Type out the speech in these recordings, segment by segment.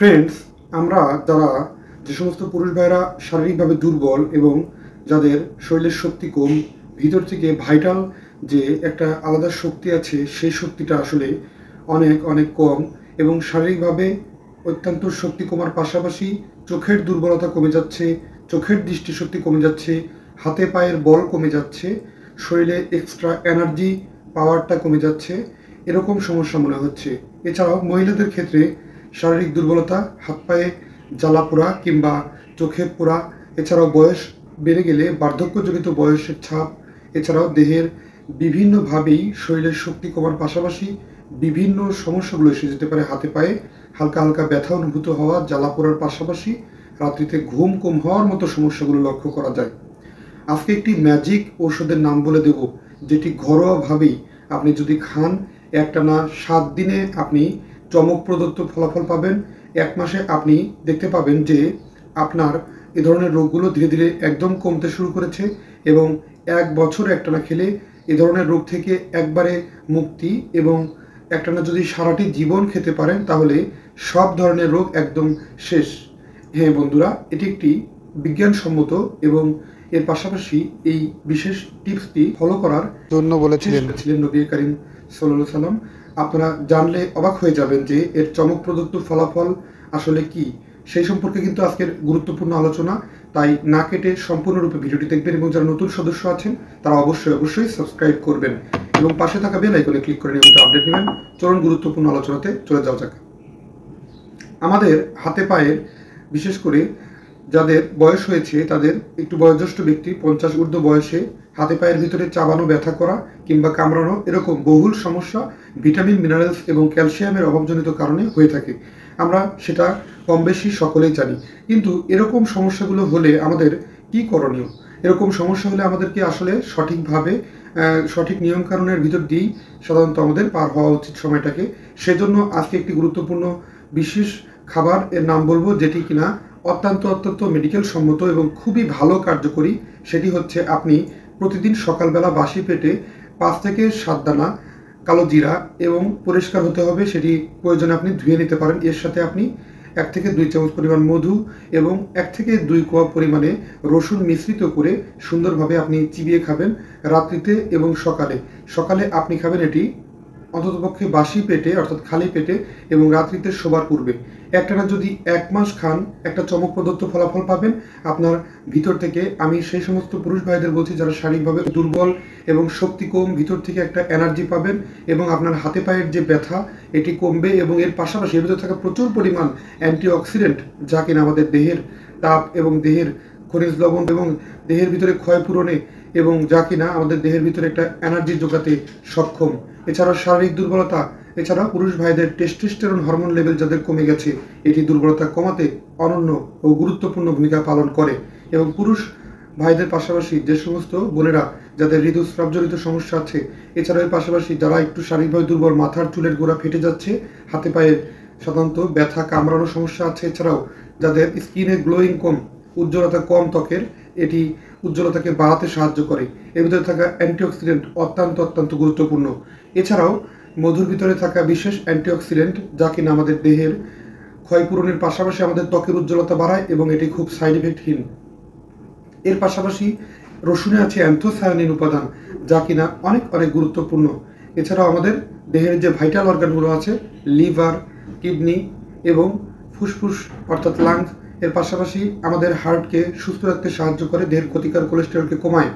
Friends, আমরা যারা যে সমস্ত পুরুষ ভাইরা শারীরিকভাবে দুর্বল এবং যাদের শরীরের শক্তি কম, ভিতর থেকে ভাইটাল যে একটা আলাদা শক্তি আছে, সেই শক্তিটা আসলে অনেক অনেক কম এবং শারীরিকভাবে অত্যন্ত শক্তি কমার পাশাপাশি চোখের দুর্বলতা কমে যাচ্ছে, চোখের দৃষ্টিশক্তি কমে যাচ্ছে, হাতে পায়ের বল কমে যাচ্ছে, শরীরে এক্সট্রা এনার্জি পাওয়ারটা কমে যাচ্ছে, এরকম সমস্যা মনে হচ্ছে। এছাড়াও মহিলাদের ক্ষেত্রে শারীরিক দুর্বলতা, হাত পায়ে জ্বালা পোড়া কিংবা চোখে পোড়া, এছাড়াও বয়স বেড়ে গেলে বার্ধক্যজনিত বয়সের ছাপ, এছাড়াও দেহের বিভিন্নভাবেই শরীরের শক্তি কমার পাশাপাশি বিভিন্ন সমস্যাগুলো এসে যেতে পারে। হাতে পায়ে হালকা হালকা ব্যথা অনুভূত হওয়া, জ্বালা পোড়ার পাশাপাশি রাত্রিতে ঘুম কম হওয়ার মতো সমস্যাগুলো লক্ষ্য করা যায়। আজকে একটি ম্যাজিক ঔষধের নাম বলে দেব, যেটি ঘরোয়াভাবেই আপনি যদি খান, একটানা 7 দিনে আপনি চমক প্রদত্ত ফলাফল পাবেন। 1 মাসে আপনি দেখতে পাবেন যে আপনার এ ধরনের রোগগুলো ধীরে ধীরে একদম কমতে শুরু করেছে এবং 1 বছর একটানা খেলে এ ধরনের রোগ থেকে একবারে মুক্তি এবং একটানা যদি সারাটি জীবন খেতে পারেন তাহলে সব ধরনের রোগ একদম শেষ। হ্যাঁ বন্ধুরা, এটি একটি বিজ্ঞানসম্মত এবং এর পাশাপাশি এই বিশেষ টিপসটি ফলো করার জন্য বলেছিলেন নবী করিম সাল্লাল্লাহু আলাইহি সাল্লাম। আপনারা জানলে অবাক হয়ে যাবেন যে এর চমক প্রদত্ত ফলাফল আসলে কি, সেই সম্পর্কে কিন্তু আজকের গুরুত্বপূর্ণ আলোচনা। তাই না কেটে সম্পূর্ণরূপে ভিডিওটি দেখবেন এবং যারা নতুন সদস্য আছেন তারা অবশ্যই সাবস্ক্রাইব করবেন এবং পাশে থাকা বেল আইকনে ক্লিক করে নিয়মিত আপডেট নেবেন। চলুন গুরুত্বপূর্ণ আলোচনাতে চলে যাওয়া যাক। আমাদের হাতে পায়ের, বিশেষ করে যাদের বয়স হয়েছে তাদের, একটু বয়োজ্যেষ্ঠ ব্যক্তি 50 ঊর্ধ্ব বয়সে হাতে পায়ের ভিতরে চাবানো, ব্যথা করা কিংবা কামড়ানো, এরকম বহুল সমস্যা ভিটামিন, মিনারেলস এবং ক্যালসিয়ামের অভাবজনিত কারণে হয়ে থাকে। আমরা সেটা কম বেশি সকলেই জানি। কিন্তু এরকম সমস্যাগুলো হলে আমাদের কি করণীয়? এরকম সমস্যা হলে আমাদেরকে আসলে সঠিকভাবে সঠিক নিয়মকানুনের ভিতর দিয়েই সাধারণত আমাদের পার হওয়া উচিত সময়টাকে। সেজন্য আজকে একটি গুরুত্বপূর্ণ বিশেষ খাবার এর নাম বলবো, যেটি কিনা অত্যন্ত মেডিকেল সম্মত এবং খুবই ভালো কার্যকরী। সেটি হচ্ছে আপনি প্রতিদিন সকালবেলা বাসি পেটে 5 থেকে 7 দানা কালো জিরা, এবং পরিষ্কার হতে হবে, সেটি প্রয়োজনে আপনি ধুয়ে নিতে পারেন। এর সাথে আপনি 1 থেকে 2 চামচ পরিমাণ মধু এবং 1 থেকে 2 কোয়া পরিমাণে রসুন মিশ্রিত করে সুন্দরভাবে আপনি চিবিয়ে খাবেন রাত্রিতে এবং সকালে আপনি খাবেন এটি অন্ততপক্ষে বাসি পেটে, অর্থাৎ খালি পেটে, এবং রাত্রিতে শোবার পূর্বে। একটানা যদি 1 মাস খান, একটা চমক প্রদত্ত ফলাফল পাবেন আপনার ভিতর থেকে। আমি সেই সমস্ত পুরুষ ভাইদের বলছি যারা শারীরিকভাবে দুর্বল এবং শক্তি কম, ভিতর থেকে একটা এনার্জি পাবেন এবং আপনার হাতে পায়ের যে ব্যথা এটি কমবে এবং এর পাশাপাশি এর ভিতরে থাকা প্রচুর পরিমাণ অ্যান্টিঅক্সিডেন্ট, যা কিনা আমাদের দেহের তাপ এবং দেহের খনিজ লবণ এবং দেহের ভিতরে ক্ষয় পূরণে এবং যা কিনা আমাদের দেহের ভিতরে একটা এনার্জি যোগাতে সক্ষম। এছাড়াও শারীরিক দুর্বলতা, এছাড়াও পুরুষ ভাইদের টেস্টোস্টেরন হরমোন লেভেল যাদের কমে গেছে, এটি দুর্বলতা কমাতে অনন্য ও গুরুত্বপূর্ণ ভূমিকা পালন করে। এবং পুরুষ ভাইদের পাশাপাশি যে সমস্ত বোনেরা যাদের ঋতুস্রাবজনিত সমস্যা আছে, এছাড়াও এর পাশাপাশি যারা একটু শারীরিকভাবে দুর্বল, মাথার চুলের গোড়া ফেটে যাচ্ছে, হাতে পায়ে সাধারণত ব্যথা, কামড়ানোর সমস্যা আছে, এছাড়াও যাদের স্কিনে গ্লোয়িং কম, উজ্জ্বলতা কম ত্বকের, এটি উজ্জ্বলতাকে বাড়াতে সাহায্য করে। এর ভিতরে থাকা অ্যান্টিঅক্সিডেন্ট অত্যন্ত গুরুত্বপূর্ণ। এছাড়াও মধুর ভিতরে থাকা বিশেষ অ্যান্টিঅক্সিডেন্ট, যা কিনা আমাদের দেহের ক্ষয়পূরণের পাশাপাশি আমাদের ত্বকের উজ্জ্বলতা বাড়ায় এবং এটি খুব সাইড এফেক্টহীন। এর পাশাপাশি রসুনে আছে অ্যান্থোসায়ানিন উপাদান, যা কিনা অনেক গুরুত্বপূর্ণ। এছাড়াও আমাদের দেহের যে ভাইটাল অর্গানগুলো আছে, লিভার, কিডনি এবং ফুসফুস অর্থাৎ লাংস, এর পাশাপাশি আমাদের হার্টকে সুস্থ রাখতে সাহায্য করে, দেহের ক্ষতিকর কোলেস্টেরলকে কমায়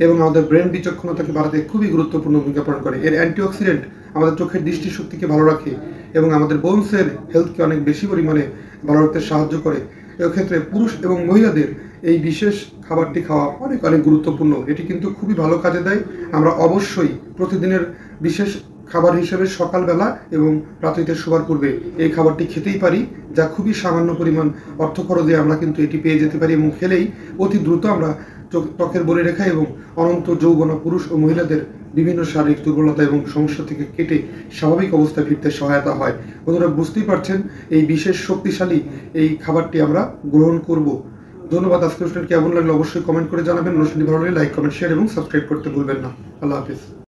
এবং আমাদের ব্রেন বিচক্ষণতাকে বাড়াতে খুবই গুরুত্বপূর্ণ ভূমিকা পালন করে। এর অ্যান্টিঅক্সিডেন্ট আমাদের চোখের দৃষ্টিশক্তিকে ভালো রাখে এবং আমাদের বোনসের হেলথকে অনেক বেশি পরিমাণে ভালো রাখতে সাহায্য করে। এক্ষেত্রে পুরুষ এবং মহিলাদের এই বিশেষ খাবারটি খাওয়া অনেক গুরুত্বপূর্ণ। এটি কিন্তু খুবই ভালো কাজে দেয়। আমরা অবশ্যই প্রতিদিনের বিশেষ খাবার হিসেবে সকালবেলা এবং রাত্রিতে শোবার পূর্বে এই খাবারটি খেতেই পারি, যা খুবই সামান্য পরিমাণ অর্থ খরচে আমরা কিন্তু এটি পেয়ে যেতে পারি এবং খেলেই অতি দ্রুত আমরা ত্বকের বলিরেখা এবং অনন্ত যৌবনা পুরুষ ও মহিলাদের বিভিন্ন শারীরিক দুর্বলতা এবং সমস্যা থেকে কেটে স্বাভাবিক অবস্থায় ফিরতে সহায়তা হয়। বন্ধুরা, বুঝতেই পারছেন এই বিশেষ শক্তিশালী এই খাবারটি আমরা গ্রহণ করব। ধন্যবাদ। আজকের অনুষ্ঠান কেমন লাগলো অবশ্যই কমেন্ট করে জানাবেন। অনুষ্ঠানটি ভালো লাগলে লাইক, কমেন্ট, শেয়ার এবং সাবস্ক্রাইব করতে ভুলবেন না। আল্লাহ হাফিজ।